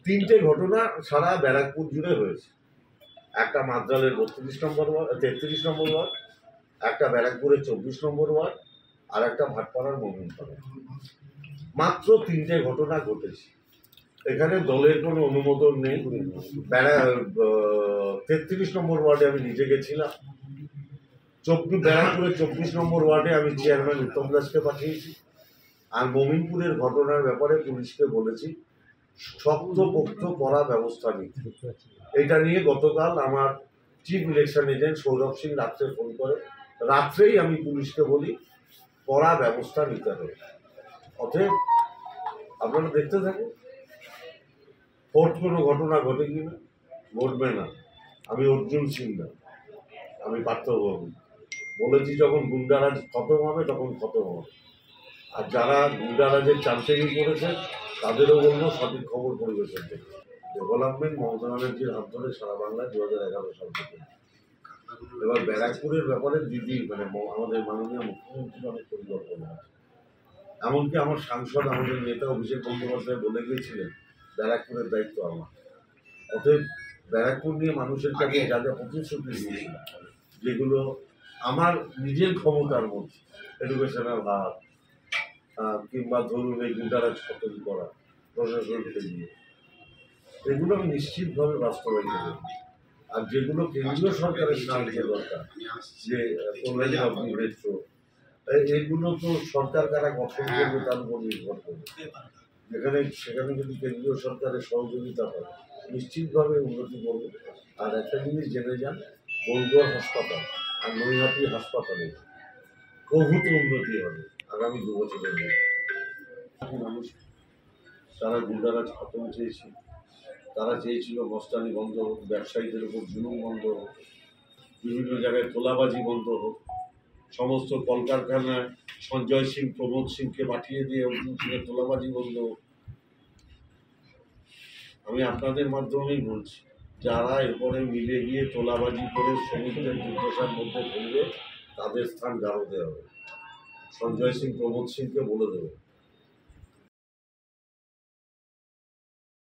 তিনটে ঘটনা সারা ব্যারাকপুর জুড়ে হয়েছে। একটা মাদ্রালের 32 নম্বর ওয়ার্ড, 33 নম্বর ওয়ার্ড, একটা ব্যারাকপুরের 24 নম্বর ওয়ার্ড, আর একটা ভাটপাড়ার মোমিনপাড়া। মাত্র তিনটে ঘটনা ঘটেছে। এখানে দলের কোনো অনুমোদন নেই। 33 নম্বর ওয়ার্ডে আমি নিজে গেছিলাম। ব্যারাকপুরের 24 নম্বর ওয়ার্ডে আমি চেয়ারম্যান উত্তম দাসকে পাঠিয়েছি। আর মোমিনপুরের ঘটনার ব্যাপারে পুলিশকে বলেছি শক্তপোক্ত করা ব্যবস্থা নিতে। এটা নিয়ে গতকাল আমার chief election agent Sourav Singh রাত্রে ফোন করে, রাত্রেই আমি পুলিশকে বলি কড়া ব্যবস্থা নিতে হবে। অতএব আপনারা দেখতে থাকুন ফোর্ট কোনো ঘটনা ঘটে কিনা, ঘটবে না। আমি অর্জুন সিং না, আমি পার্থবাবু বলেছি যখন গুন্ডারাজ খতম হবে তখন খতম হবে। আর যারা গুন্ডারাজের চামচেগি করেছে তাদেরও বলবো সঠিক খবর পরিবেশন করবে। ডেভেলপমেন্ট মমতা ব্যানার্জির হাত ধরে সারা বাংলায় 2011 সাল থেকে। এবার ব্যারাকপুরের ব্যাপারে দিদি আমাদের মাননীয় মুখ্যমন্ত্রীর অনেক পরিকল্পনা আছে। এমনকি আমার সাংসদ, আমাদের নেতা অভিষেক বন্দ্যোপাধ্যায় বলে গিয়েছিলেন ব্যারাকপুরের দায়িত্ব আমার। অতএব ব্যারাকপুর নিয়ে মানুষের কাছে যা যা প্রতিশ্রুতি দিয়েছিল, যেগুলো আমার নিজের ক্ষমতার মধ্যে, এডুকেশনাল হাব কিংবা ধরুন এই গুন্ডারাজ খতম করা প্রশাসনকে দিয়ে, এগুলো আমি নিশ্চিতভাবে বাস্তবায়িত করব। আর যেগুলো কেন্দ্রীয় সরকারের সাহায্য দরকার, যে কল্যাণী অগ্নি মেট্রো, এইগুলো তো সরকার কারা গঠন করবে তার উপর নির্ভর করবে। সেখানে যদি কেন্দ্রীয় সরকারের সহযোগিতা হয় নিশ্চিতভাবে উন্নতি করবে। আর একটা জিনিস জেনে যান, বলগড় হাসপাতাল আর নৈহাটি হাসপাতালে প্রভূত উন্নতি হবে আগামী 2 বছরের মধ্যে। মানুষ তারা গুন্ডারাজ খতম চেয়েছিল, তারা চেয়েছিল মস্তানি বন্ধ হোক, ব্যবসায়ীদের উপর জুলুম বন্ধ হোক, বিভিন্ন জায়গায় তোলাবাজি বন্ধ হোক, সমস্ত কলকারখানায় সঞ্জয় সিং, প্রমোদ সিংকে পাঠিয়ে দিয়ে অর্জুন সিংয়ের তোলাবাজি বন্ধ হোক। আমি আপনাদের মাধ্যমেই বলছি, যারা এরপরে মিলে গিয়ে তোলাবাজি করে শ্রমিকদের দুর্দশার মধ্যে ফেলবে তাদের স্থান গারদে হবে। সঞ্জয় সিং, প্রমোদ সিংকে বলে দেবে